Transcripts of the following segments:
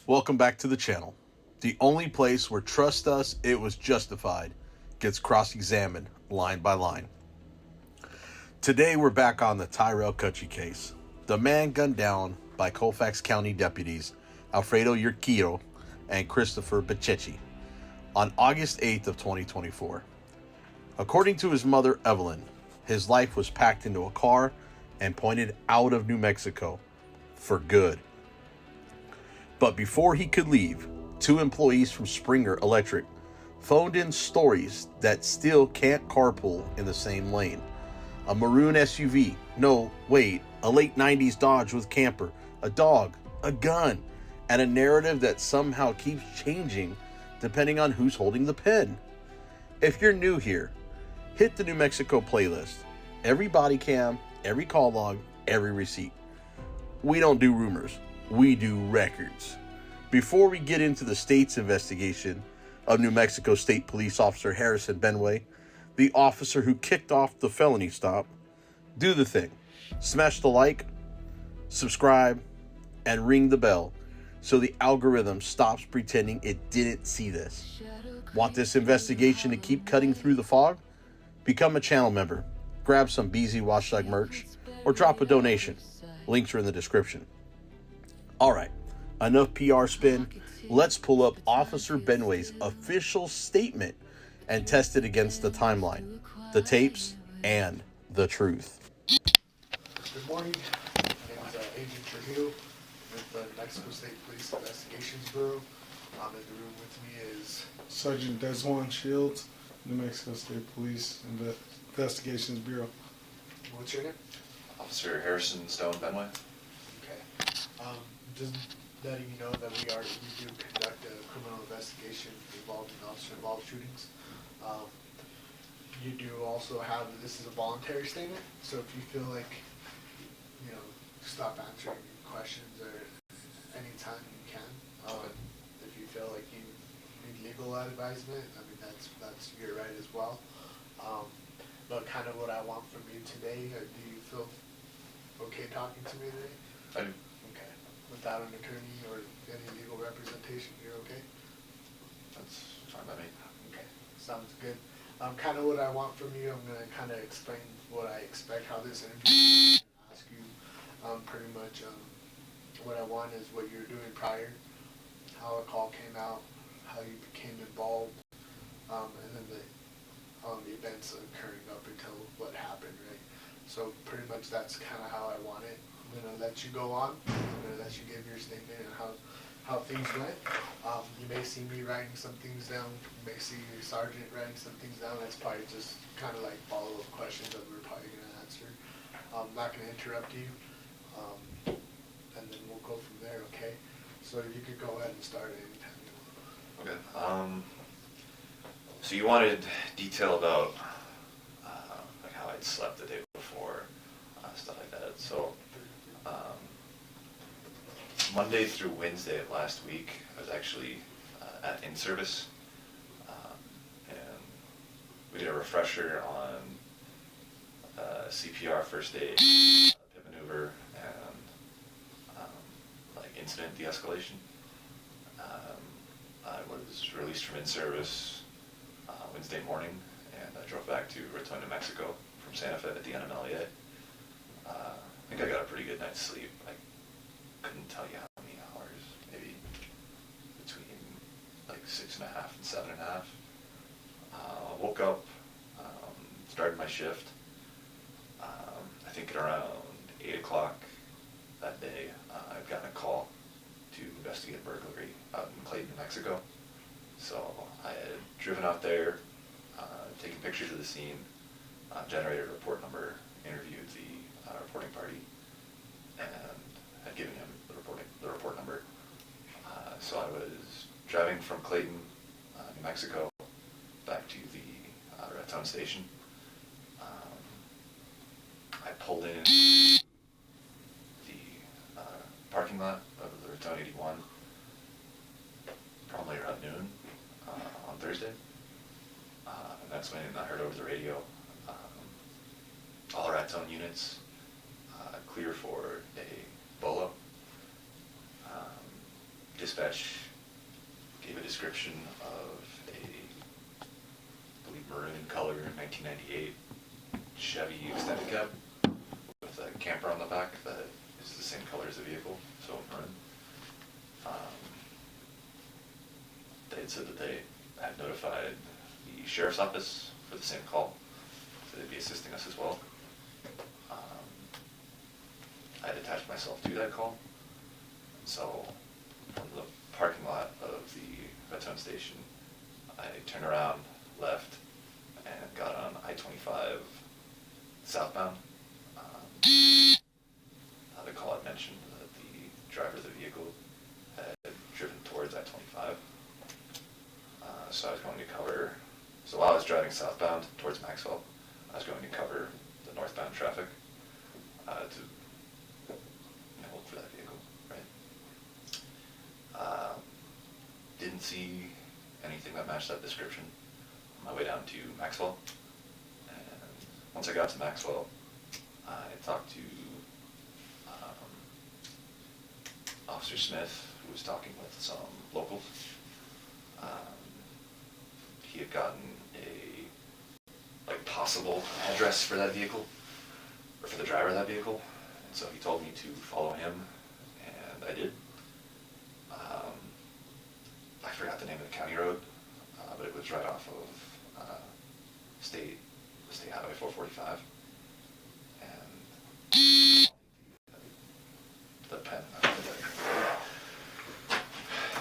Welcome back to the channel. The only place where trust us, it was justified gets cross-examined line by line. Today we're back on the Tyrel Cutchie case. The man gunned down by Colfax County deputies Alfredo Urquijo and Christopher Bachechi on August 8th of 2024. According to his mother, Evelyn, his life was packed into a car and pointed out of New Mexico for good. But before he could leave, two employees from Springer Electric phoned in stories that still can't carpool in the same lane. A maroon SUV, a late 90s Dodge with camper, a dog, a gun, and a narrative that somehow keeps changing depending on who's holding the pen. If you're new here, hit the New Mexico playlist. Every body cam, every call log, every receipt. We don't do rumors. We do records. Before we get into the state's investigation of New Mexico State Police Officer Harrison Benway, the officer who kicked off the felony stop, do the thing. Smash the like, subscribe, and ring the bell so the algorithm stops pretending it didn't see this. Want this investigation to keep cutting through the fog? Become a channel member, grab some BZWATCHDOG merch, or drop a donation. Links are in the description. Alright, enough PR spin. Let's pull up Officer Benway's official statement and test it against the timeline, the tapes, and the truth. Good morning. My name is Agent Urquijo with the New Mexico State Police Investigations Bureau. In the room with me is Sergeant Desjuan Shields, New Mexico State Police Investigations Bureau. What's your name? Officer Harrison Benway. Okay. Just letting you know that we do conduct a criminal investigation involving officer-involved shootings. You do also have, this is a voluntary statement, so if you feel like, stop answering questions or anytime you can. If you feel like you need legal advisement, that's your right as well. But kind of what I want from you today, do you feel okay talking to me today? I do. Okay. Without an attorney or any legal representation, you're okay? That's fine by me. Okay, sounds good. Kind of what I want from you, I'm going to kind of explain what I expect, how this interview is going to ask you. Pretty much what I want is what you were doing prior, how a call came out, how you became involved, and then the events occurring up until what happened, right? So pretty much that's kind of how I want it. I'm going to let you go on. I'm going to let you give your statement and how things went. You may see me writing some things down. You may see your sergeant writing some things down. That's probably just kind of like follow-up questions that we're probably going to answer. I'm not going to interrupt you. And then we'll go from there, okay? So you could go ahead and start anytime you want. Okay. So you wanted detail about like how I'd slept the day before, stuff like that. So Monday through Wednesday of last week, I was actually at in-service, and we did a refresher on CPR, first aid, pit maneuver, and like incident de-escalation. I was released from in-service Wednesday morning, and I drove back to Raton, New Mexico from Santa Fe at the NMLEA. I think I got a pretty good night's sleep. I couldn't tell you how many hours, maybe between like 6.5 and 7.5. Woke up, started my shift. I think at around 8 o'clock that day, I'd gotten a call to investigate a burglary out in Clayton, New Mexico. So I had driven out there, taken pictures of the scene, generated a report number, interviewed the reporting party, and had given him the report number. So I was driving from Clayton, New Mexico, back to the Raton station. I pulled in the parking lot of the Raton 81 probably around noon on Thursday. And that's when I heard over the radio, all Raton units clear for a BOLO. dispatch gave a description of a, I believe, maroon color 1998 Chevy extended cab with a camper on the back that is the same color as the vehicle, so maroon. They had said that they had notified the sheriff's office for the same call, so they'd be assisting us as well. I had attached myself to that call, so from the parking lot of the Raton station, I turned around, left, and got on I-25 southbound. The call had mentioned that the driver of the vehicle had driven towards I-25. So I was going to cover, so while I was driving southbound towards Maxwell, I was going to cover the northbound traffic to look for that vehicle, right? Didn't see anything that matched that description on my way down to Maxwell. And once I got to Maxwell, I talked to Officer Smith, who was talking with some locals. He had gotten a possible address for that vehicle, or for the driver of that vehicle, and so he told me to follow him, and I did. I forgot the name of the county road, but it was right off of State Highway 445, and the pen.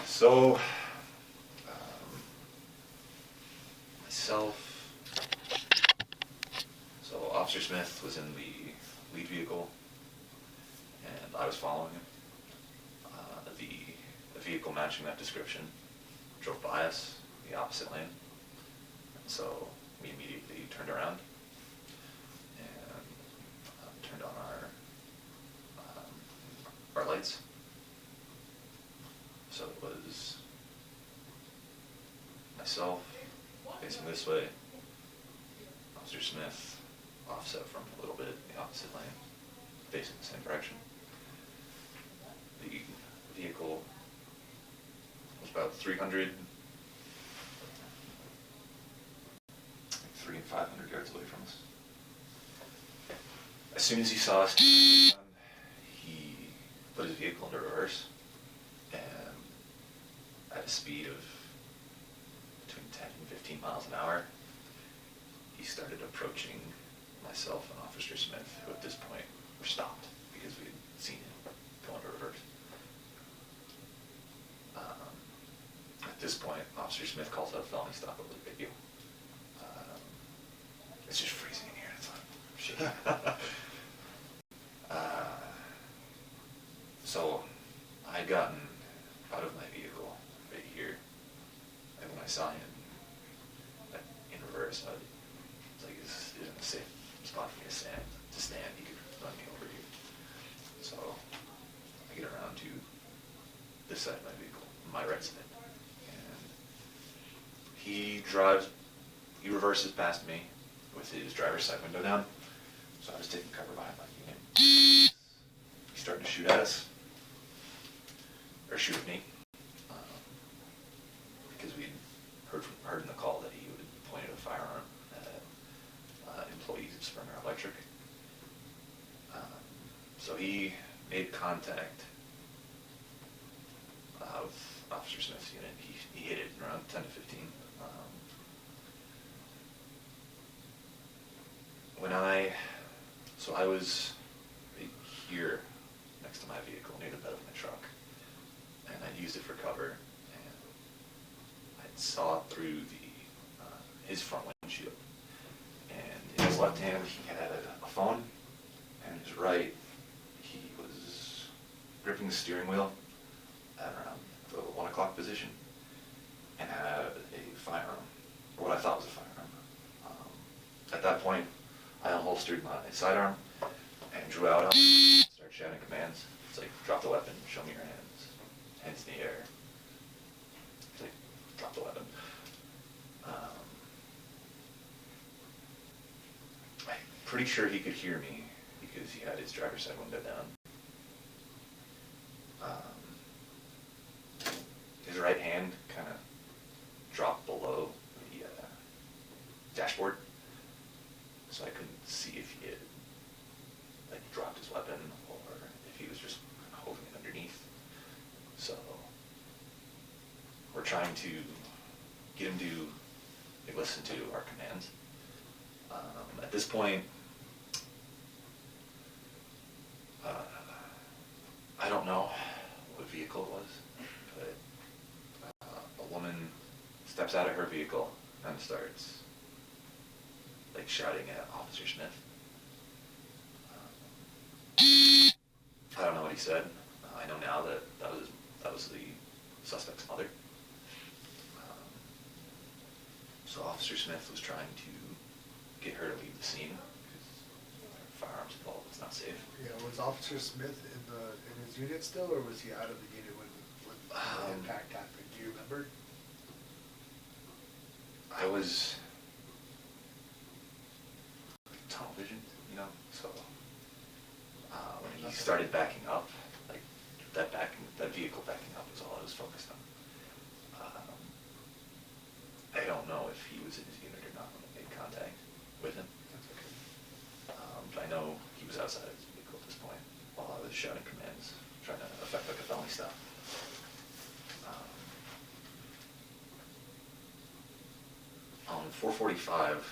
So Officer Smith was in the lead vehicle, and I was following him. The vehicle matching that description drove by us, the opposite lane, and so we immediately turned around and turned on our lights. So it was myself facing this way, Officer Smith offset from a little bit in the opposite lane, facing the same direction. The vehicle was about 300 and 500 yards away from us. As soon as he saw us, he put his vehicle into reverse, and at a speed of between 10 and 15 miles an hour, he started approaching myself and Officer Smith, who at this point were stopped because we had seen him go into reverse. At this point, Officer Smith calls out a felony stop, a really big deal. It's just freezing in here, it's not shaking. So I had gotten out of my vehicle right here, and when I saw him in reverse, I was like, this isn't a safe spot for me to stand. He could run me over here. So I get around to this side of my vehicle, my right side, and he reverses past me with his driver's side window down. So I was taking cover behind my unit. He's starting to shoot at us, or shoot at me, because we heard in the call that he had pointed a firearm at employees of Grosvenor Electric. So he made contact with Officer Smith's unit. He hit it around 10 to 15. So I was right here next to my vehicle near the bed of my truck, and I used it for cover, and I saw through his front windshield, and in his left hand he had a phone, and in his right he was gripping the steering wheel at around the 1 o'clock position, and had a firearm, or what I thought was a firearm. At that point, I unholstered my sidearm and drew out on him, started shouting commands. It's like, drop the weapon, show me your hands. Hands in the air. It's like, drop the weapon. I'm pretty sure he could hear me because he had his driver's side window down. right hand kind of dropped below the dashboard, so I couldn't see if he had like dropped his weapon or if he was just holding it underneath. So we're trying to get him to listen to our commands. At this point, I don't know what vehicle it was, but a woman steps out of her vehicle and starts like shouting at Officer Smith. I don't know what he said. I know now that that was the suspect's mother. So Officer Smith was trying to get her to leave the scene because firearms involved, it's not safe. Yeah, was Officer Smith in his unit still, or was he out of the unit when the impact happened? Do you remember? I was tunnel vision, you know, so when he started backing up, like that vehicle backing up was all I was focused on. I don't know if he was in his unit or not when I made contact with him. That's okay. But I know he was outside of his vehicle at this point while I was shouting commands, trying to effect like a felony stop. On 445,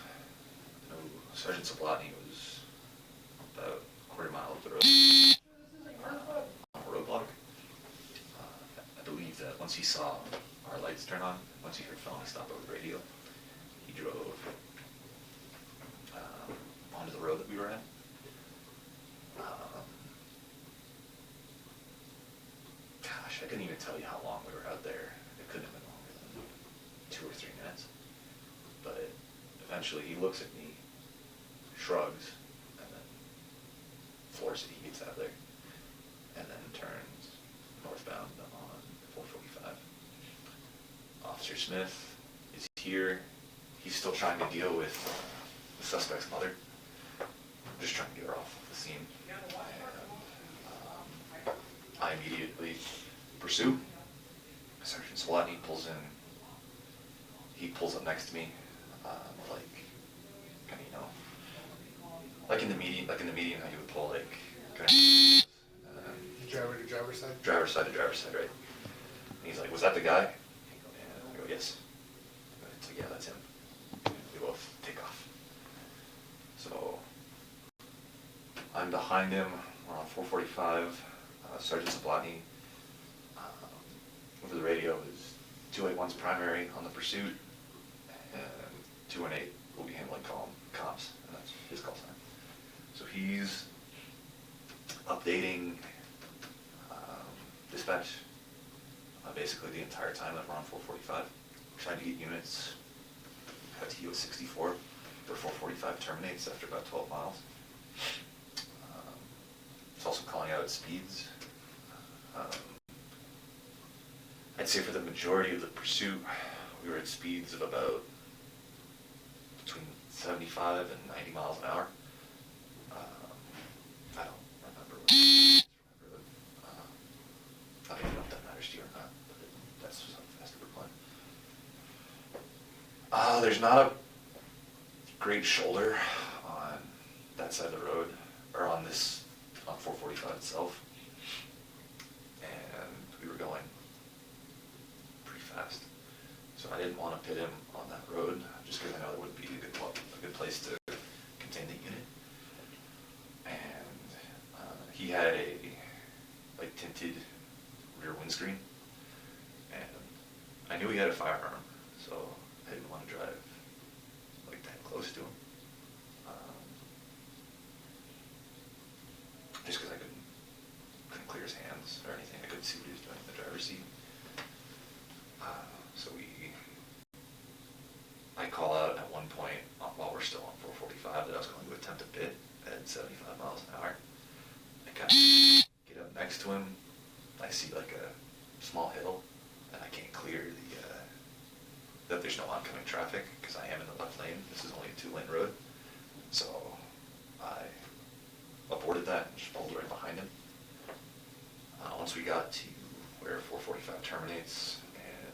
Sergeant Sablotney was about a quarter mile up the road on a roadblock. I believe that once he saw our lights turn on, once he heard felony stop over the radio, he drove onto the road that we were at. Gosh, I couldn't even tell you how long we were out there. It couldn't have been longer than 2 or 3 minutes. But eventually he looks at me, shrugs, and then floors it. He gets out of there, and then turns northbound on 445. Officer Smith is here. He's still trying to deal with the suspect's mother. I'm just trying to get her off the scene. And, I immediately pursue. Sergeant Sablotney pulls in. He pulls up next to me, like, kind of, you know, like in the median, how you would pull, like, kind of, Driver to driver's side? Driver's side to driver's side, right? And he's like, was that the guy? And I go, yes. It's like, yeah, that's him. And we both take off. So I'm behind him. We're on 445. Sergeant Sablotney, over the radio, is 281's primary on the pursuit, and 218 will be handling comms, and that's his call sign. So he's updating dispatch basically the entire time that we're on 445. Trying to get units out to US 64, where 445 terminates after about 12 miles. It's also calling out at speeds. I'd say for the majority of the pursuit, we were at speeds of about between 75 and 90 miles an hour. I don't remember. I don't even know if that matters to you or not, but that's how fast we're playing. There's not a great shoulder on that side of the road, or on 445 itself. And we were going pretty fast. So I didn't want to pit him on that road, just because I know that wouldn't be a good place to contain the unit. And he had a tinted rear windscreen, and I knew he had a firearm, so I didn't want to drive that close to him. Just because I couldn't clear his hands or anything. I couldn't see what he was doing in the driver's seat. So I call out at one point while we're still on 445 that I was going to attempt a pit at 75 miles an hour. I kind of get up next to him. I see like a small hill, and I can't clear that there's no oncoming traffic because I am in the left lane. This is only a 2-lane road. So I aborted that and just pulled right behind him. Once we got to where 445 terminates and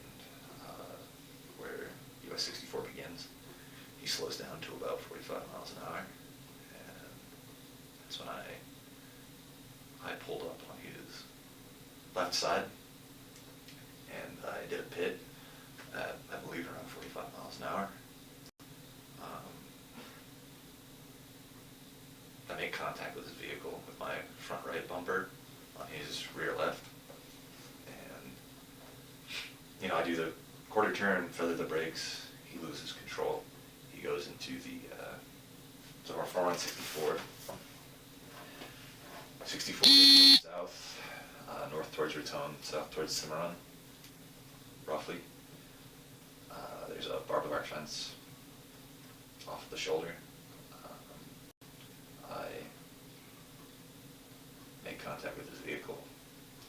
US 64 begins. He slows down to about 45 miles an hour, and that's when I pulled up on his left side, and I did a pit at, I believe, around 45 miles an hour. I made contact with his vehicle with my front right bumper on his rear left, and, you know, I do the quarter turn, feather the brakes, he loses control. He goes into the, so our 464. 64 goes south, north towards Raton, south towards Cimarron, roughly. There's a barbed wire fence off the shoulder. I made contact with his vehicle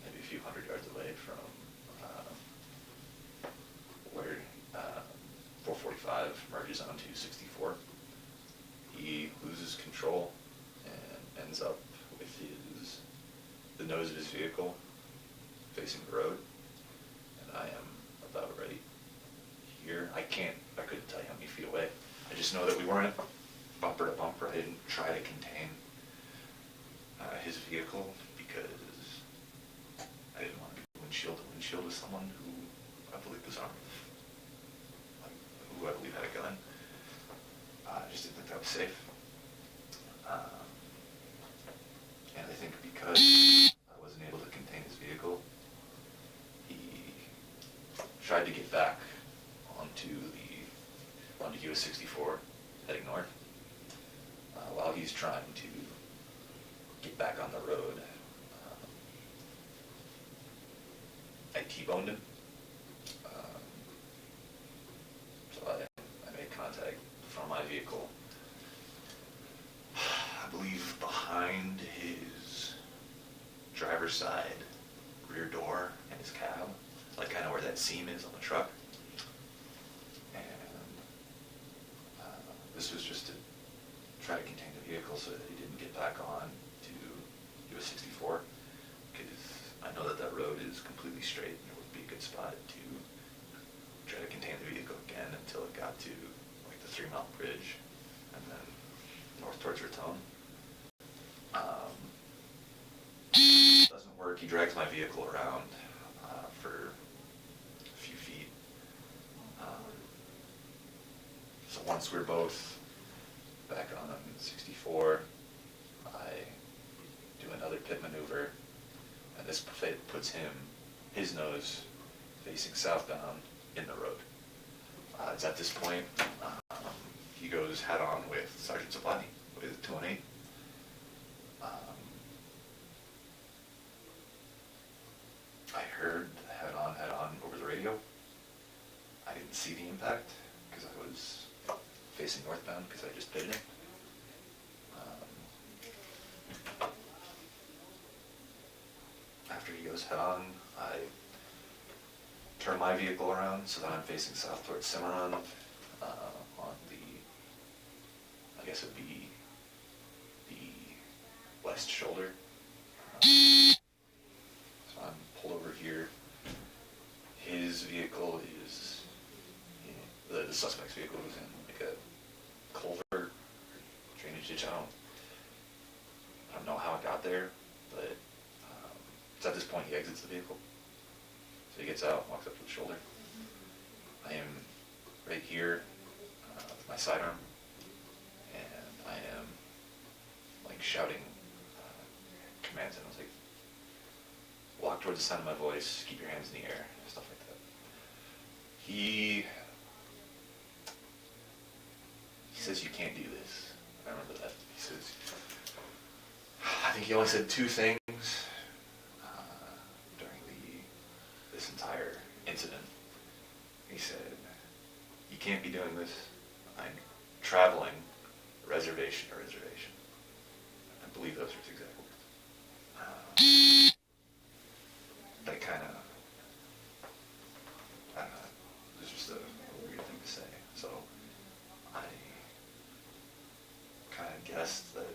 maybe a few hundred yards away from where 445 merges onto 64. He loses control and ends up with the nose of his vehicle facing the road, and I am about right here. I couldn't tell you how many feet away. I just know that we weren't bumper to bumper. I didn't try to contain his vehicle because I didn't want to be windshield to windshield with someone who I believe was armed, who I believe had a gun. I just didn't think that was safe. And I think because I wasn't able to contain his vehicle, he tried to get back onto US 64 heading north. While he's trying to get back on the road, I T-boned him. So I made contact from my vehicle, I believe behind his driver's side rear door and his cab, like kind of where that seam is on the truck. And this was just to try to contain the vehicle so that he didn't get back on to US 64, because I know that road is completely straight and it would be a good spot to try to contain the vehicle again until it got to like the 3 Mile Bridge and then north towards Raton. Doesn't work. He drags my vehicle around for a few feet. So once we're both back on 64, I do another pit maneuver, and this puts his nose facing southbound in the road. It's at this point, he goes head on with Sergeant Sablotney with 218. I heard head on over the radio. I didn't see the impact because I was facing northbound because I just pitted him. After he goes head on, I turn my vehicle around so that I'm facing south towards Cimarron on the, I guess it would be the west shoulder. So I'm pulled over here. His vehicle is, the suspect's vehicle was in like a culvert, drainage ditch. I don't know how it got there, but it's at this point he exits the vehicle. So he gets out, walks up to the shoulder. I am right here with my sidearm, and I am like shouting commands, and I was like, walk towards the sound of my voice, keep your hands in the air, stuff like that. He says, you can't do this. I remember that. He says, I think he only said 2 things during this entire incident. He said, you can't be doing this. I'm traveling reservation to reservation. I believe those are his exact words. That kind of, I don't know, it was just a weird thing to say. So I kind of guessed that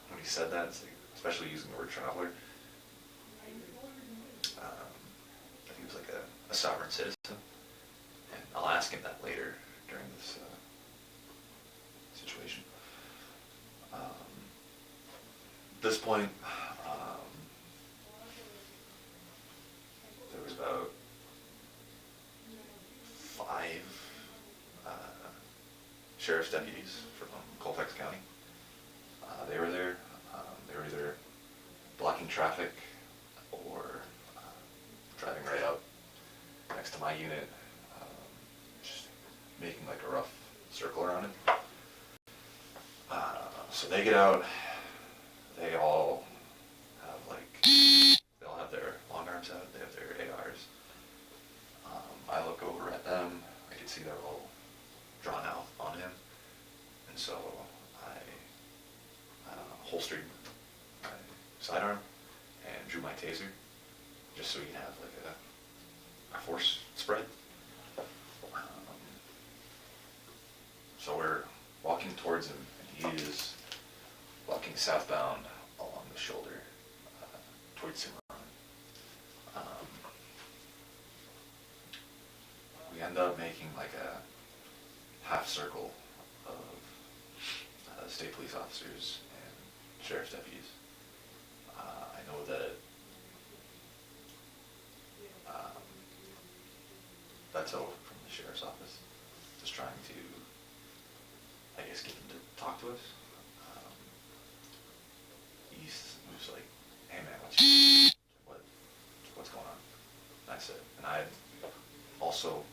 when he said that, it's like, especially using the word traveler, that he was like a sovereign citizen. And I'll ask him that later At this point, there was about 5 sheriff's deputies from Colfax County. They were there. They were either blocking traffic or driving right out next to my unit, just making like a rough circle around it. So they get out. They all have their long arms out. They have their ARs. I look over at them. I can see they're all drawn out on him, and so I holstered my sidearm and drew my taser, just so you can have like a force spread. So we're walking towards him, and he is walking southbound along the shoulder towards Cimarron. We end up making like a half circle of state police officers and sheriff's deputies. I know that that's over from the sheriff's office, just trying to, I guess, get them to talk to us. He was like, "Hey man, what's going on?" And I said, and I also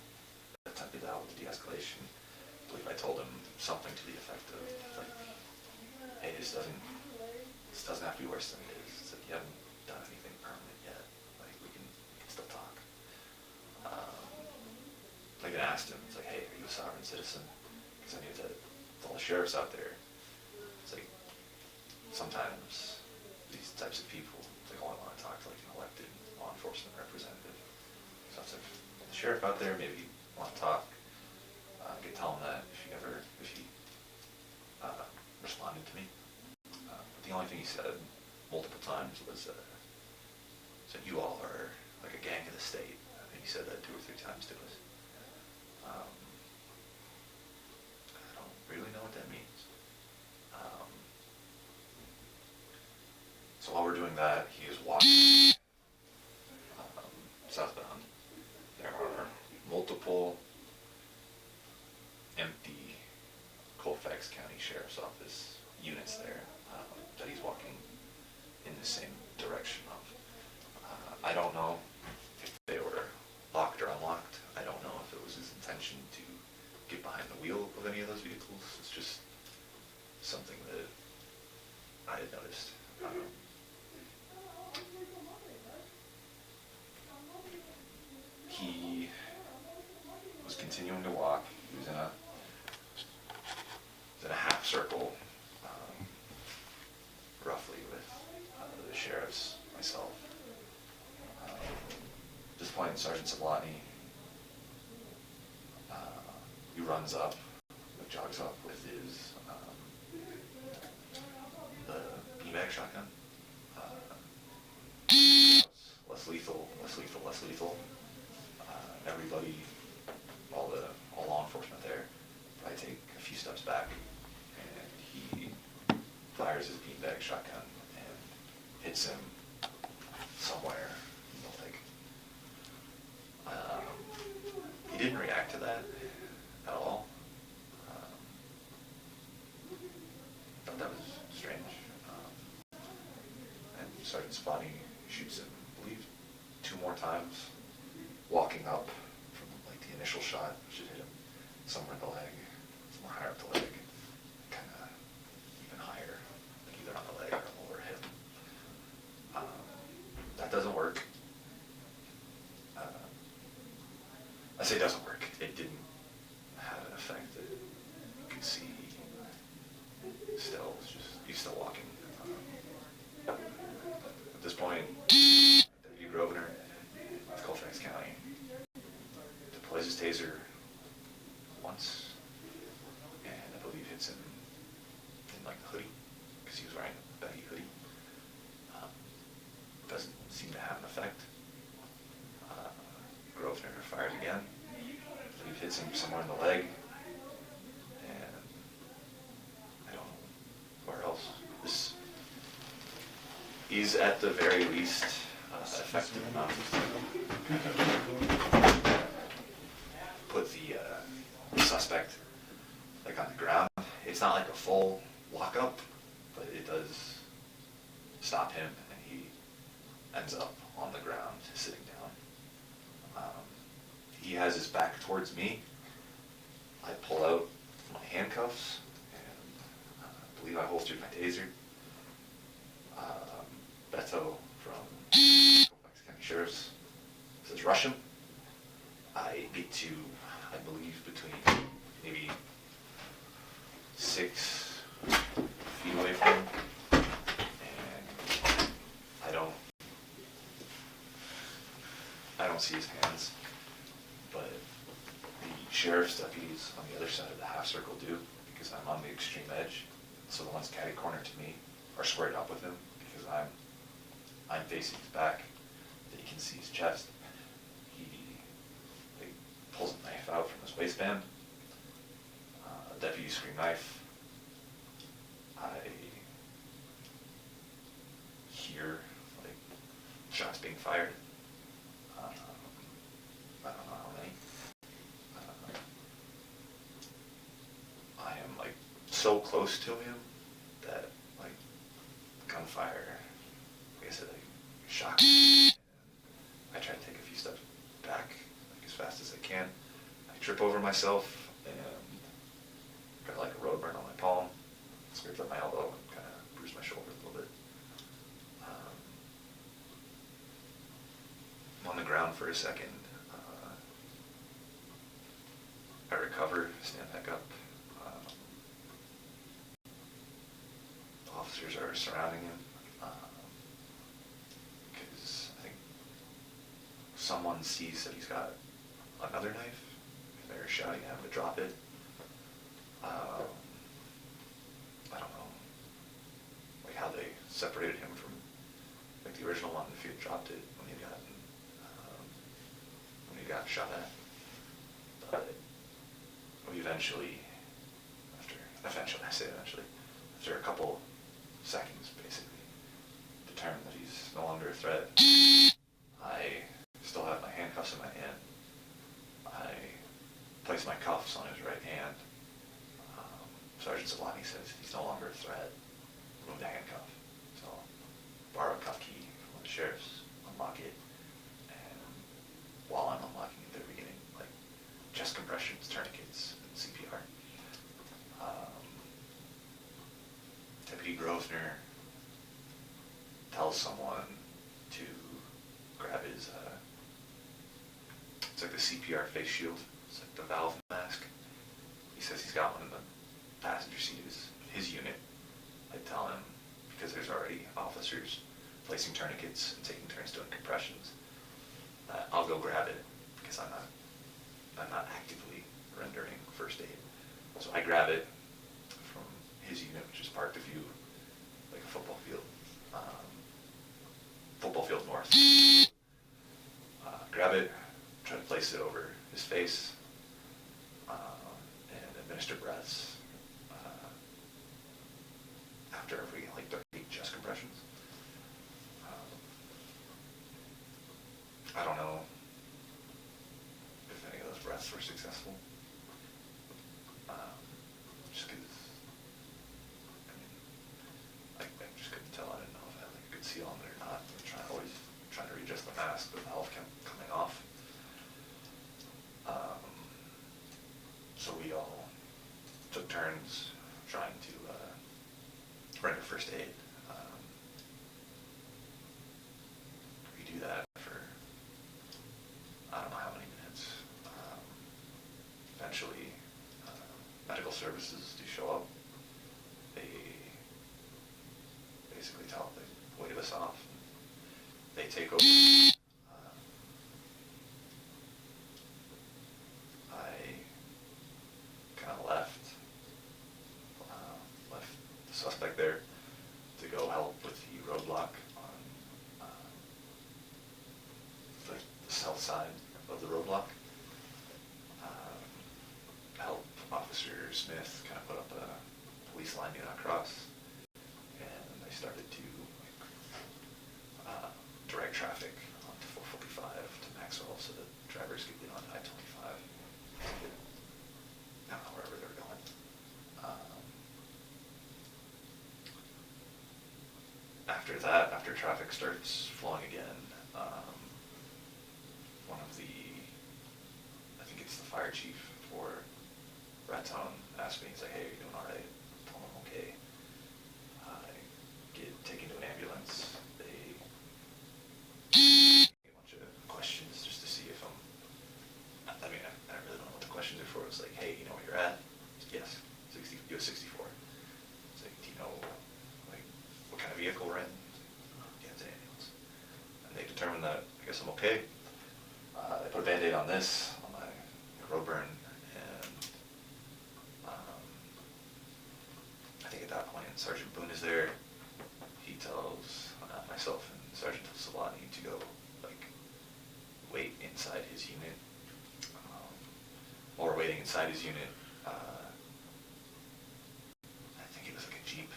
attempted out with de-escalation. I believe I told him something to the effect of like, "Hey, this doesn't have to be worse than it is. It's like you haven't done anything permanent yet. Like we can still talk." I even asked him, it's like, "Hey, are you a sovereign citizen?" Because I knew that with all the sheriffs out there, it's like sometimes these types of people, they only want to talk to like an elected law enforcement representative. So it's like the sheriff out there maybe want to talk. I could tell him that if he responded to me. But the only thing he said multiple times was, said, "You all are like a gang of the state." I think he said that 2 or 3 times to us. I don't really know what that means. So while we're doing that, he is walking southbound. There are multiple empty Colfax County Sheriff's Office units there that he's walking in the same direction of. I don't know if they were locked or unlocked. I don't know if it was his intention to get behind the wheel of any of those vehicles. It's just something that I had noticed. He was continuing to walk. He was in a half circle, roughly, with the sheriffs, myself. At this point, Sergeant Sablotney, he runs up, jogs up with his the Beanbag shotgun. Less lethal. Everybody, all law enforcement there, probably take a few steps back, and he fires his Beanbag shotgun and hits him somewhere in the leg. He didn't react to that at all. Thought that was strange. And Sergeant Sablotney shoots him, I believe, 2 more times, walking up from like the initial shot, which hit him somewhere in the leg, somewhere higher up the leg, kind of even higher, like either on the leg or lower hip. That doesn't work. I say it doesn't work. It didn't have an effect that you could see. Still, it's just he's still walking. At this point, Deputy Grosvenor of Colfax County deploys his taser once, and I believe hits him in like the hoodie, because he was wearing a baggy hoodie. Doesn't seem to have an effect. Grosvenor fires again. I believe hits him somewhere in the leg, and I don't know where else. This He's at the very least effective enough to put the suspect like on the ground. It's not like a full lockup, but it does stop him, and he ends up on the ground sitting down. He has his back towards me. I pull out my handcuffs, and I believe I holstered my TASER. Beto from Colfax County Sheriff's says rush him. I get to, I believe, between maybe 6 feet away from him, and I don't see his hands, but the sheriff's deputies on the other side of the half circle do, because I'm on the extreme edge. So the ones catty corner to me are squared up with him, because I'm facing his back, that you can see his chest. He pulls a knife out from his waistband. Deputy scream knife. I hear like shots being fired. I don't know how many. I am like so close to him that like gunfire, like I said, like shocked me. I try to take a few steps back like as fast as I can. I trip over myself and got like a road burn on my palm, scraped up my elbow, and kind of bruised my shoulder a little bit. I'm on the ground for a second. I recover, stand back up. Officers are surrounding him because I think someone sees that he's got another knife. They're shouting at him to drop it. I don't know, like how they separated him from like the original one, if he had dropped it when he got shot at. But we eventually, after a couple seconds, basically, determined that he's no longer a threat. I still have my handcuffs in my hand. I place my cuffs on his right hand. Sergeant Sablotney says he's no longer a threat. Remove the handcuff. So, borrow a cuff key from one of the sheriffs, unlock it, and while I'm unlocking it, they're beginning like chest compressions, tourniquets, and CPR. Deputy Grosvenor tells someone to grab his, it's like the CPR face shield. It's like the valve mask. He says he's got one in the passenger seat of his unit. I tell him, because there's already officers placing tourniquets and taking turns doing compressions, I'll go grab it, because I'm not actively rendering first aid. So I grab it from his unit, which is parked a few, like a football field north. Grab it, try to place it over his face, and administer breaths after every like 30 chest compressions. I don't know if any of those breaths were successful. Just because, I just couldn't tell. I didn't know if I had like a good seal on it or not. I'm always trying to readjust the mask, but the valve kept coming off. So we all took turns trying to render first aid. We do that for I don't know how many minutes. Eventually, medical services do show up. They basically wave us off. They take over. I kind of left the suspect there to go help with the roadblock on the south side of the roadblock. Help Officer Smith kind of put up a police line across, and I started to after that, after traffic starts flowing again, one of the, I think it's the fire chief for Raton asked me, he's like, hey, are you doing all right? I told him, okay. I get taken to an ambulance. They ask me a bunch of questions just to see if I mean, I really don't know what the questions are for. It's like, hey, you know where you're at? Yes, US 64. It's like, do you know, like, what kind of vehicle we're in? Yeah, it's an ambulance. And they determined that I guess I'm okay. They put a Band-Aid on this, on my road burn, and I think at that point Sergeant Boone is there. He tells myself and Sergeant Sablotney to go, like, wait inside his unit. While we're waiting inside his unit, I think it was like a Jeep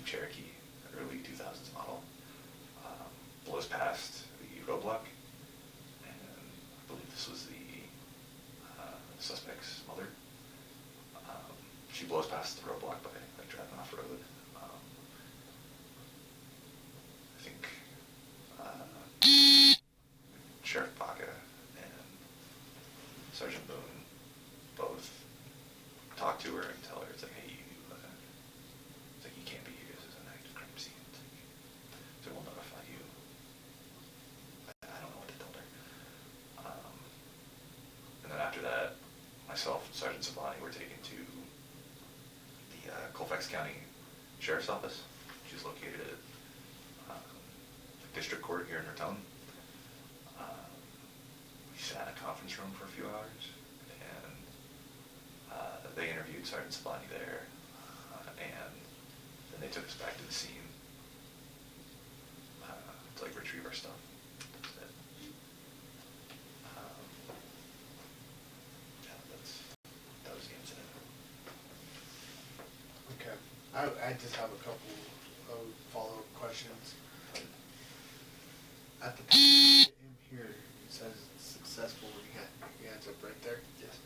Cherokee, early 2000s model, blows past the roadblock, and I believe this was the suspect's mother. She blows past the roadblock by like driving off road. I think Sheriff Baca and Sergeant Boone both talk to her and tell her, it's like, hey, it's like, you can't be here, this is an active crime scene. It's like, so we'll notify you. I don't know what they told her. And then after that, myself and Sergeant Sablotney were taken to the Colfax County Sheriff's Office, which is located at the District Court here in Raton. We sat in a conference room for a few hours, and they interviewed Sergeant Sablotney there, and then they took us back to the scene to like retrieve our stuff. Yeah, that was the incident. Okay. I just have a couple of follow-up questions. At the time in here, it says it's successful when you hands up right there. Yes.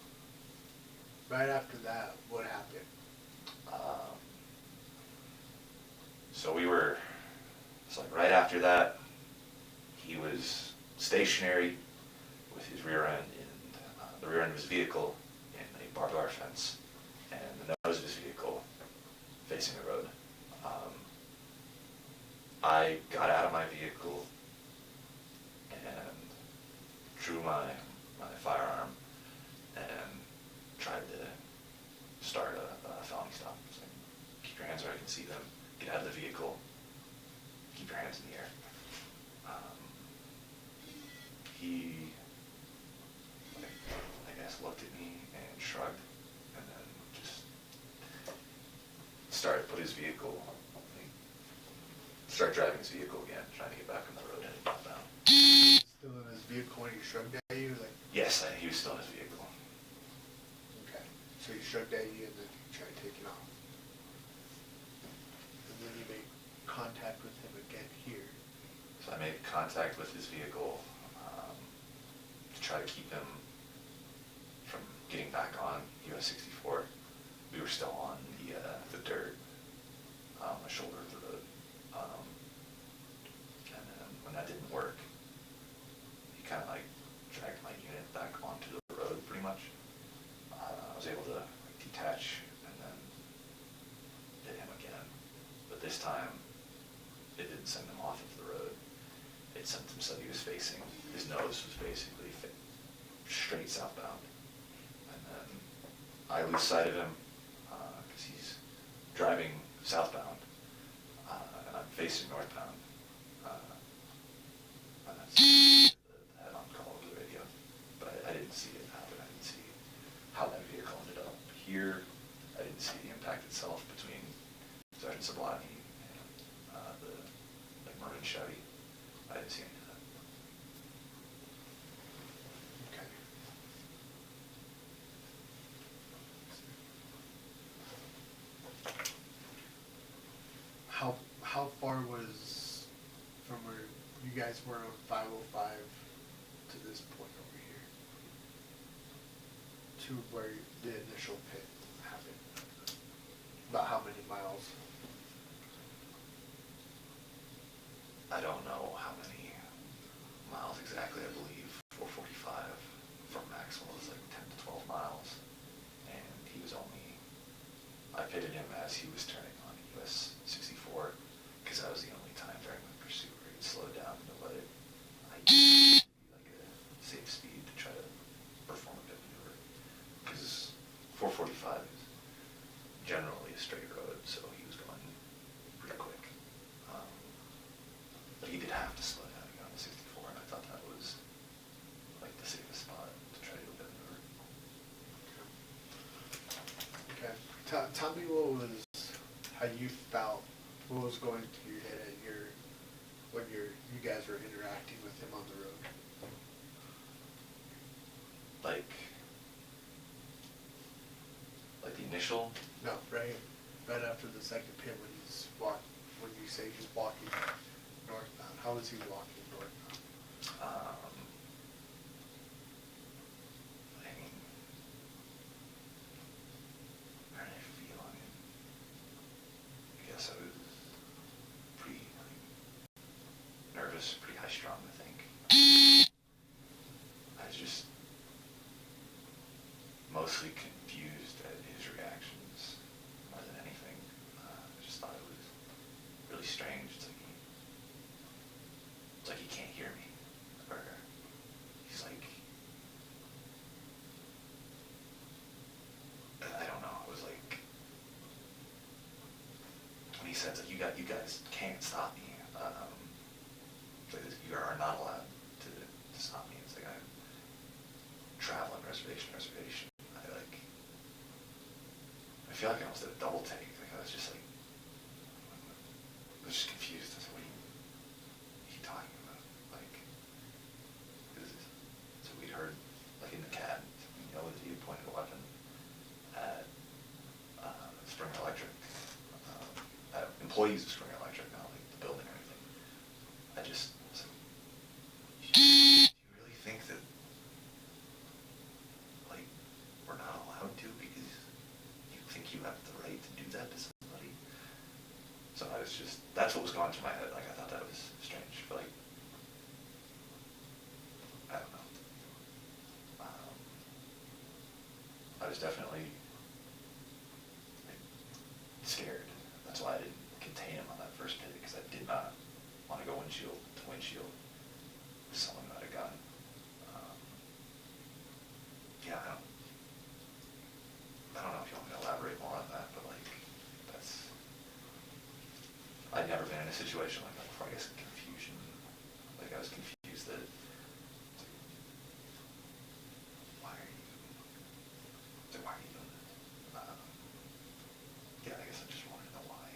Right after that, what happened? So like right after that, he was stationary with his rear end in the rear end of his vehicle in a barbed wire fence, and the nose of his vehicle facing the road. I got out of my vehicle and drew my firearm and tried to start a felony stop. So keep your hands where I can see them. Get out of the vehicle. Keep your hands in the air. He, I guess, looked at me and shrugged, and then just started to put his vehicle, start driving his vehicle again, trying to get back on the road heading northbound. Still in his vehicle when he shrugged at you? Like, Yes, he was still in his vehicle. okay. So he shrugged at you and then you tried taking off. And then you made contact with him again here. So I made contact with his vehicle to try to keep him from getting back on US 64. We were still on the dirt on the shoulder of the road. And then when that didn't work, he kind of like dragged my unit back onto the road pretty much. I was able to detach and then hit him again. But this time, it didn't send him off of the road. It sent him so he was facing, his nose was basically straight southbound. And then I lose sight of him because he's driving southbound and I'm facing northbound. And that's the head-on call over the radio. But I didn't see it happen. I didn't see how that vehicle ended up here. I didn't see the impact itself between Sergeant Sablotney and the maroon Chevy. I didn't see any of that. Okay. How far was from where you guys were on 505 to this point over here? To where the initial pit happened? About how many miles? I don't know how many miles exactly. I believe 445 from Maxwell is like 10 to 12 miles, and he was only, I pitted him as he was turning on US 64, because that was the only time during the pursuit where he'd slow down and let it, like a safe speed to try to perform a good maneuver, because 445 is generally a straight road, so he was going pretty quick. But he did have to slow down to get on the 64, and I thought that was like the safest spot to try to do a good maneuver. Okay. Tell me how you felt, what was going through your head when you guys were interacting with him on the road. Like the initial. No, right after the second pin when when you say he's walking northbound. How was he walking northbound? I mean, how did I feel? I mean, I guess I was pretty nervous, pretty high strung, I think. I was just mostly confused at his reactions more than anything. I just thought it was really strange. It's like he can't hear me, or he's like, I don't know. It was like when he said that you guys can't stop me. You are not allowed to stop me. It's like I'm traveling reservation. I feel like I almost did a double take. Like I was just confused. I was like, what are you talking about? Like, so we'd heard, like in the cab, that he had pointed a weapon at Spring Electric, at employees of Spring Electric, not like the building or anything. I just was like, do you really think that, like, we're not allowed to because you think you have the right to do that to somebody? So I was just, that's what was going through my head. Like, I thought that was strange, but like, I don't know. I was definitely scared. That's why I didn't contain him on that first pit, because I did not want to go windshield to windshield with someone who had a gun. Yeah, I don't know if you want me to elaborate more on that, but like, I'd never been in a situation like that before. I guess confusion. Like I was confused that, why are you doing this? Yeah, I guess I just wanted to know why.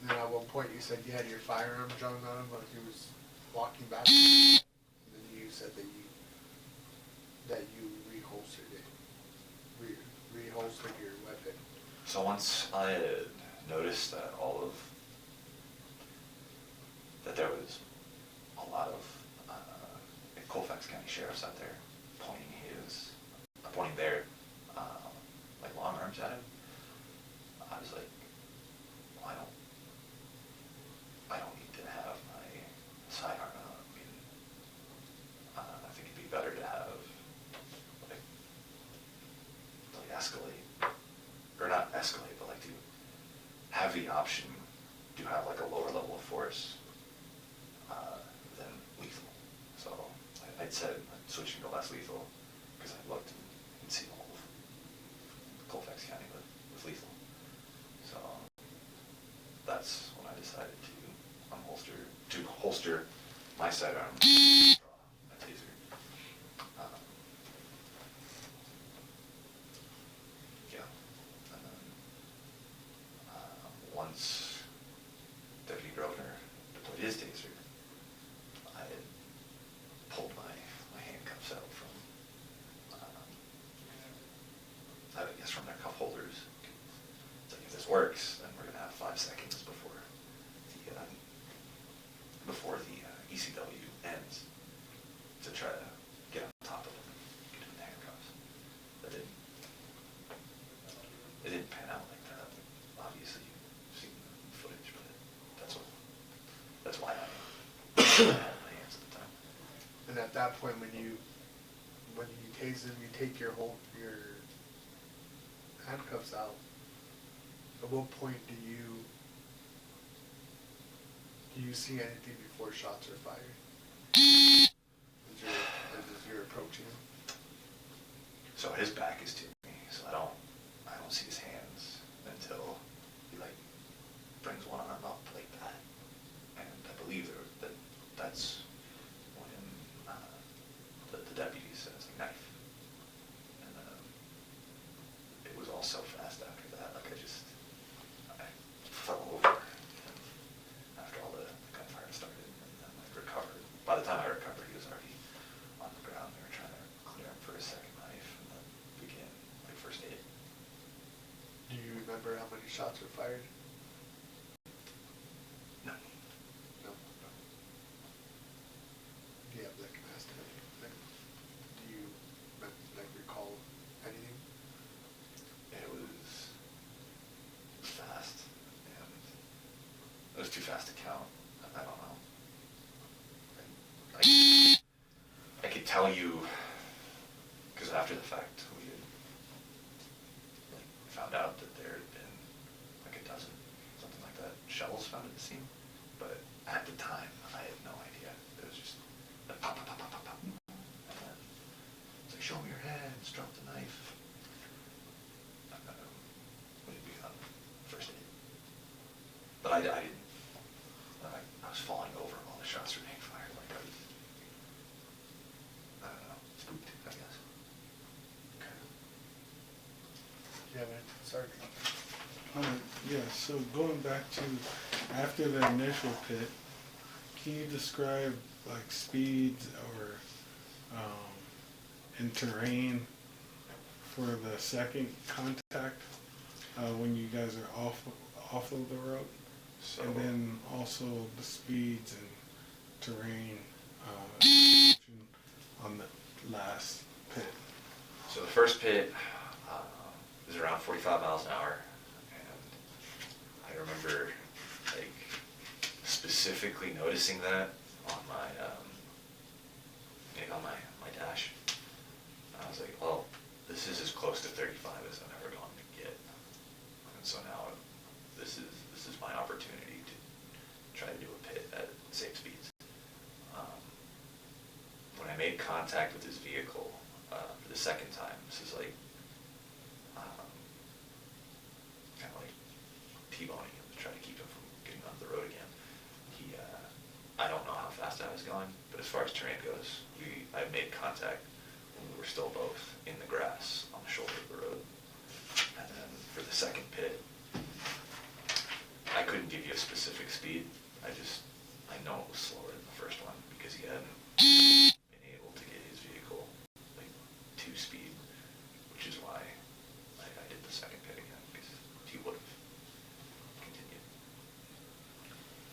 And then at one point you said you had your firearm drawn on him, like he was walking back. And then you said that you reholstered it. Reholstered your weapon. So once I had noticed that that there was a lot of Colfax County sheriffs out there pointing their like long arms at him, I was like, well, I don't need to have my sidearm out. I mean, I think it'd be better to have like escalate, or not escalate, but like to have the option to have like a lower level of force than lethal. So I'd said switching to less lethal, because I looked and seen all of Colfax County with lethal. So that's when I decided to holster my sidearm, draw a taser. Yeah. And then once Deputy Grosvenor deployed his taser, I had pulled my handcuffs out from, from their cuff holders. It's like, if this works, then we're going to have 5 seconds before the ECW ends to try to get on top of them, get him in the handcuffs. But it didn't pan out like that. Obviously, you've seen the footage, but that's what had my hands at the time. And at that point, when you tase him, you take your handcuffs out. At what point do you see anything before shots are fired? As you're approaching him? So his back is to me, so I don't see his hands until he like brings one arm up like that, and I believe that's when the deputy says like knife, and it was all so fast after that, like I fell over after all the gunfire started, and then I recovered. By the time I recovered, he was already on the ground. They were trying to clear him for a second knife, and then begin like first aid. Do you remember how many shots were fired? No. No. Do you have like an estimate? Like, do you like recall anything? It was fast, and it was too fast to count. I don't know. I could tell you, because after the fact, we had found out that there had been like a dozen, something like that, shells found at the scene. But at the time, I had no idea. It was just like pop, pop, pop, pop, pop, pop. And then it's like, show me your hands, drop the knife. We'd be on first aid. But I didn't. I was falling over while the shots were being fired. Like I don't know, spooked, I guess. Okay. Yeah, man. Sorry. Yeah, so going back to after the initial pit, can you describe like speeds or in terrain for the second contact when you guys are off of the road? So, And then also the speeds and terrain on the last pit. so the first pit was around 45 miles an hour, and I remember like specifically noticing that on my my dash. I was like, well, this is as close to 35 as I'm ever going to get, and so now this is my opportunity to try to do a pit at safe speeds. When I made contact with his vehicle for the second time, this is like kind of like T-boning him to try to keep him from getting onto the road again. I don't know how fast I was going, but as far as terrain goes, I made contact when we were still both in the grass on the shoulder of the road. And then for the second pit, I couldn't give you a specific speed. I know it was slower than the first one because he hadn't been able to get his vehicle like to speed, which is why I did the second pit again, because he would have continued.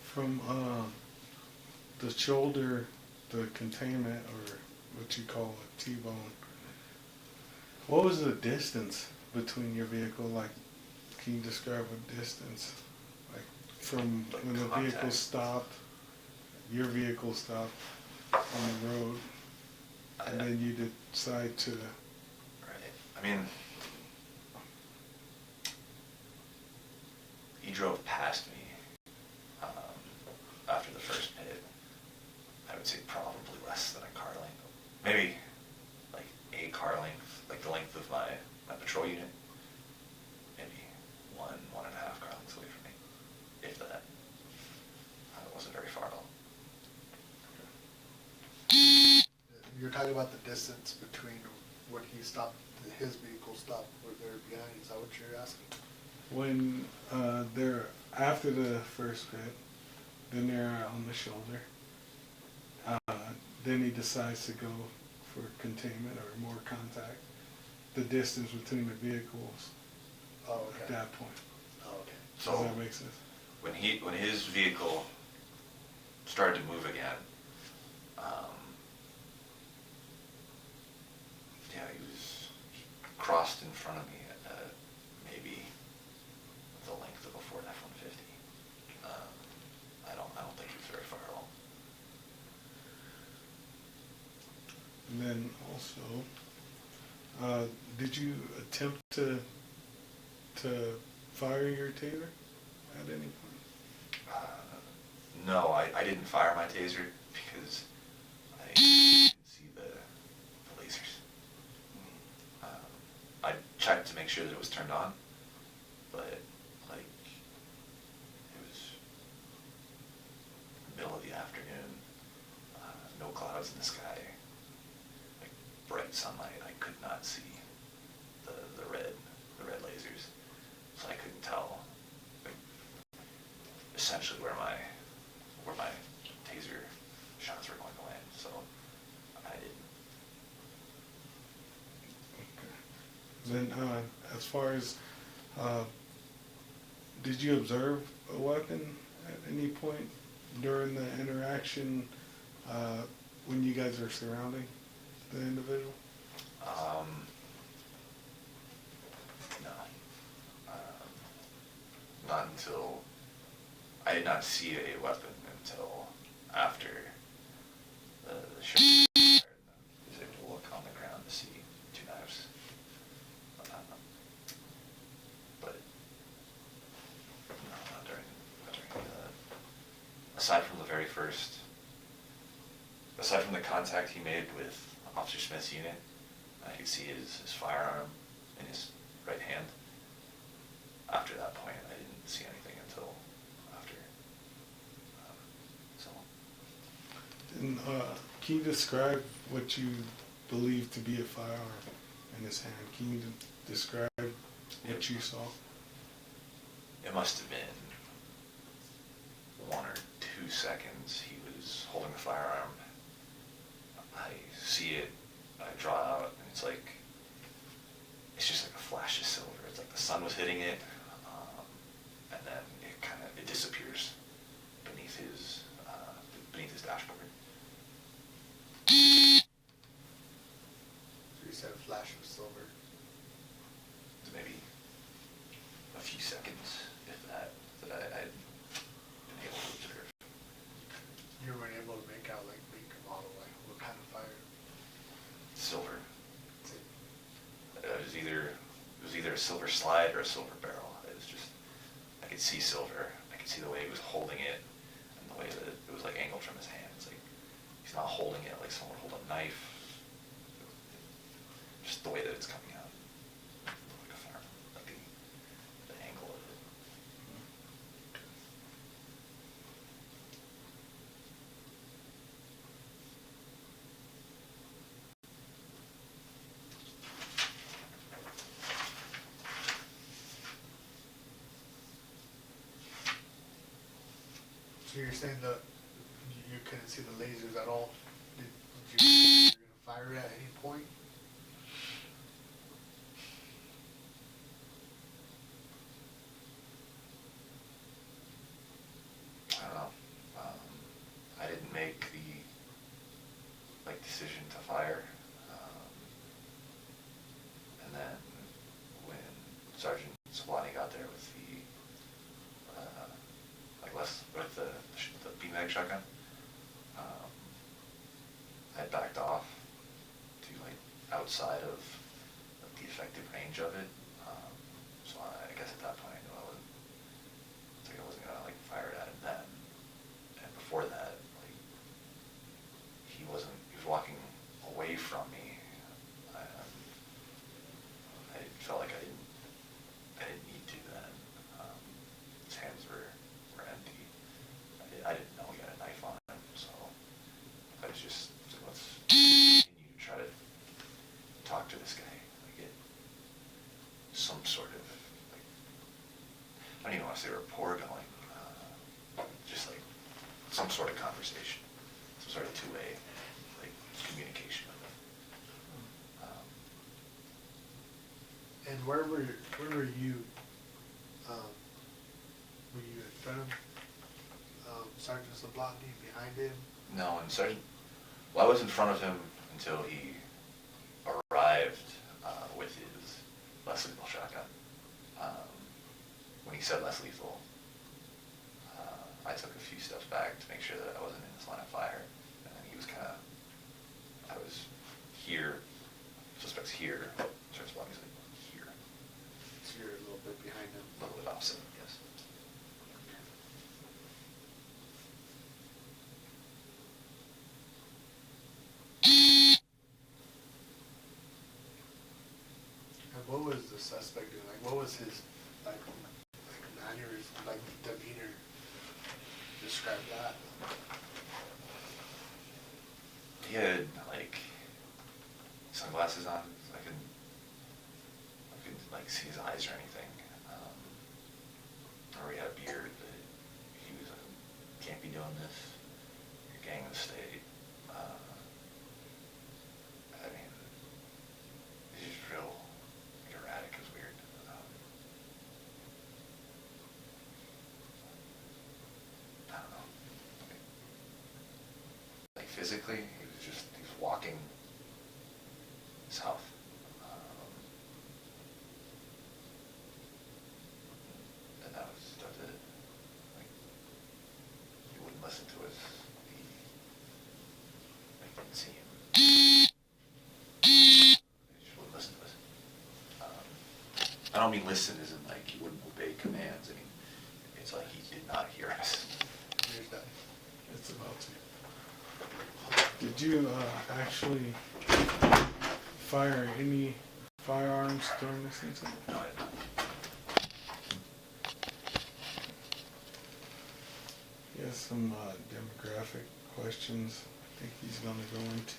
From the shoulder, the containment, or what you call a T-bone, what was the distance between your vehicle? Like, can you describe a distance? Like, from Like when the contact. vehicle stopped, your vehicle stopped on the road, and then you decide to... Right. I mean, he drove past me after the first pit. I would say probably less than a car length. Maybe like a car length, like the length of my patrol unit. Maybe one and a half car lengths away from me, if that. It wasn't very far at all. You're talking about the distance between when he stopped, his vehicle stopped, where they're behind. Is that what you're asking? When they're after the first pit, then they're on the shoulder. Then he decides to go for containment or more contact. The distance between the vehicles Oh, okay. at that point. Oh, okay. Does So that make sense? when his vehicle started to move again, he crossed in front of me at maybe the length of a Ford F-150. I don't think he was very far at all. then also, did you attempt to fire your taser at any point? No, I didn't fire my taser because I didn't see the lasers. I checked to make sure that it was turned on, but like it was middle of the afternoon, no clouds in the sky, like bright sunlight. I could not see the red lasers, so I couldn't tell like, essentially where my taser shots were going to land. So I didn't. Okay. Then, as far as, did you observe a weapon at any point during the interaction when you guys are surrounding the individual? No. Not until I did not see a weapon until after the shot was fired. I was able to look on the ground to see two knives. But no, not during aside from the very first, aside from the contact he made with Officer Smith's unit, I could see his firearm in his right hand. After that point, I didn't see anything until after. And can you describe what you believe to be a firearm in his hand? Can you describe what you saw? It must have been 1 or 2 seconds he was holding the firearm. I see it, I draw out, and it's like, it's just like a flash of silver. It's like the sun was hitting it, and then it disappears beneath his dashboard. So you said a flash of silver. Maybe a few seconds, if that I'd been able to observe. You weren't able to make out like make or model, like what kind of fire? Silver. It was either a silver slide or a silver barrel. It was just, I could see silver. I could see the way he was holding it, and the way that it was like angled from his hands. Like he's not holding it like someone would hold a knife. Just the way that it's coming out, like a firearm, like the angle of it. So you're saying that you couldn't see the lasers at all? Did you think you were gonna fire it at any point? I don't know. I didn't make the decision to fire. And then when Sergeant Sablotney got there with the Beanbag shotgun, I backed off to outside of the effective range of it. So I guess at that point I knew I wasn't gonna fire it at him then. And before that, he was walking away from me. I felt like I didn't need to then. His hands were empty. I didn't know he had a knife on him, so I was just like, let's continue to try to talk to this guy, get some sort of I don't even want to say rapport going, just some sort of conversation, some sort of two-way communication with him. And where were you? Were you in front of Sergeant Sablotney, behind him? No, and I was in front of him until he arrived with his less lethal shotgun. When he said less lethal, I took a few steps back to make sure that I wasn't in his line of fire, and then he was he here, starts walking like here. So you're a little bit behind him. A little bit opposite, yes. And what was the suspect doing? Like, what was his, like mannerism, like demeanor? Describe that. He had like sunglasses on, so I couldn't like see his eyes or anything. Or he had a beard, but he was like, can't be doing this. You're gang of the state. I mean, he's just real erratic. It was weird. I don't know. Like physically, he was walking south. And that was it. Like, he wouldn't listen to us. I didn't see him. He just wouldn't listen to us. I don't mean listen as in like he wouldn't obey commands. I mean, it's like he did not hear us. Here's that. It's about to. Did you actually fire any firearms during this incident? No, I did not. He has some demographic questions I think he's going to go into.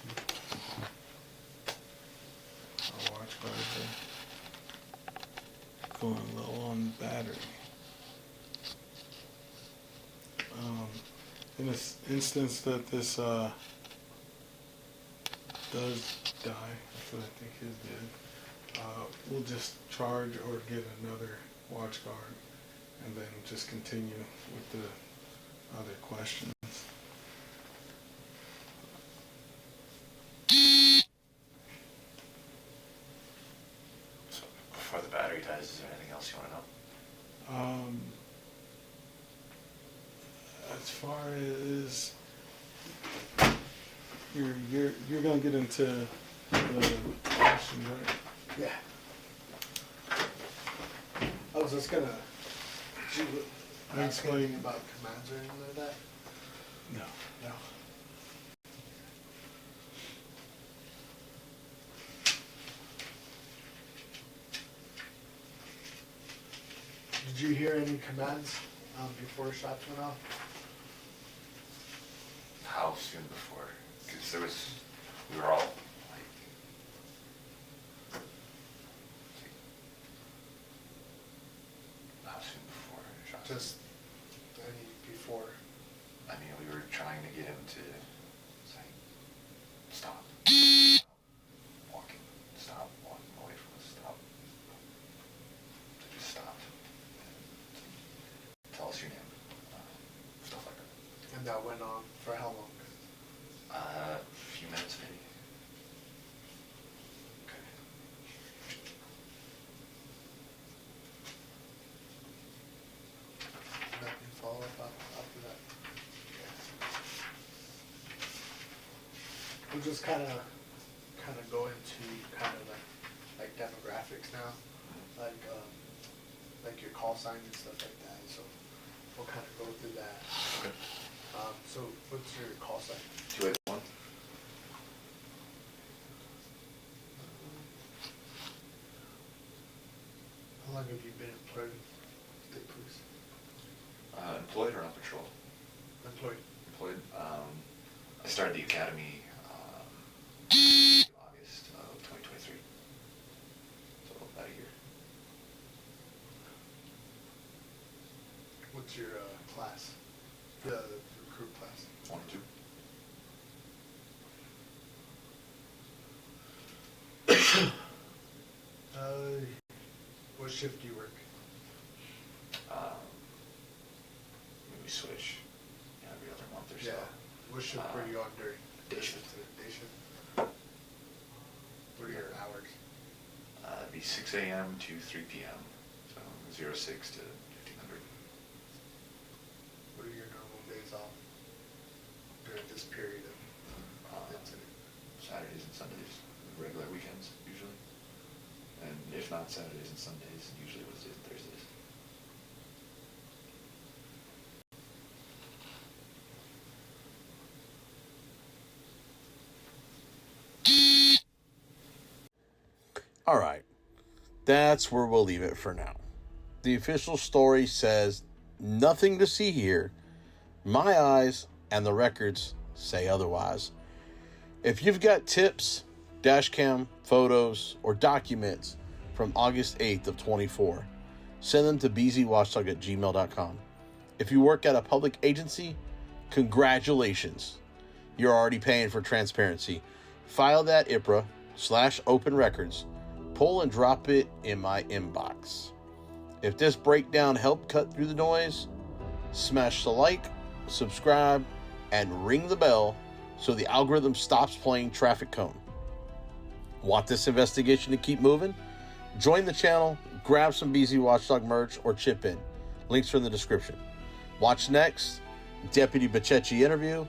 I'll watch guard going low on battery. In this instance that this does die, that's what I think his did, we'll just charge or get another watch guard and then just continue with the other questions. So before the battery dies, is there anything else you want to know? As far as you're gonna get into the questions, right? Yeah. I was just gonna. Did you ask anything about commands or anything like that? No. No. Did you hear any commands before shots went off? How soon before? Because we were all like, how soon before shots? Just any before. I mean, we were trying to get him to say, stop. Stop walking away from us, stop. To just stop. And tell us your name. Stuff like that. And that went on for how long? A few minutes maybe. Okay. Nothing follow up after that. We'll just kind of go into kind of like demographics now, like your call sign and stuff like that. So we'll kind of go through that. Okay. So what's your call sign? 281. How long have you been employed with state police? Employed or on patrol? Employed. Employed. I started the academy August of 2023. So about a year. What's your class? The recruit class. 1 or 2. What shift do you work? We switch every other month or so. Yeah. What shift were you on during? Day shift. Day shift. What are your hours? It'd be 6 a.m. to 3 p.m. So 06 to 1500. What are your normal days off during this period of incident? Saturdays and Sundays, regular weekends usually. not Saturdays and Sundays, usually Wednesdays and Thursdays. All right, that's where we'll leave it for now. The official story says nothing to see here. My eyes and the records say otherwise. If you've got tips, dashcam, photos, or documents from August 8th of 24, send them to BZWATCHDOG@gmail.com. If you work at a public agency, congratulations. You're already paying for transparency. File that IPRA/open records. Pull and drop it in my inbox. If this breakdown helped cut through the noise, smash the like, subscribe, and ring the bell so the algorithm stops playing traffic cone. Want this investigation to keep moving? Join the channel, grab some BZ Watchdog merch, or chip in. Links are in the description. Watch next, Deputy Bachechi interview,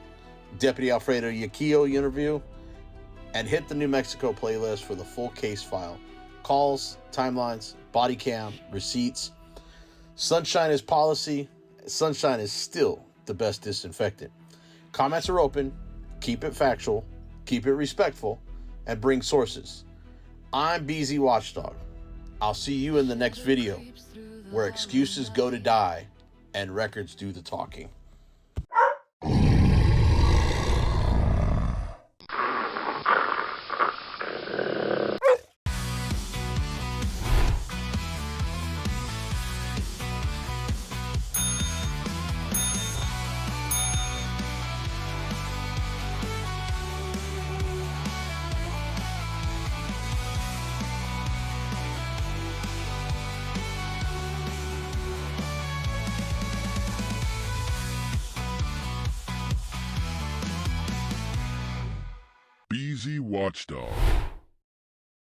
Deputy Alfredo Urquijo interview, and hit the New Mexico playlist for the full case file. Calls, timelines, body cam, receipts. Sunshine is policy. Sunshine is still the best disinfectant. Comments are open. Keep it factual. Keep it respectful. And bring sources. I'm BZ Watchdog. I'll see you in the next video where excuses go to die and records do the talking. BZ Watchdog.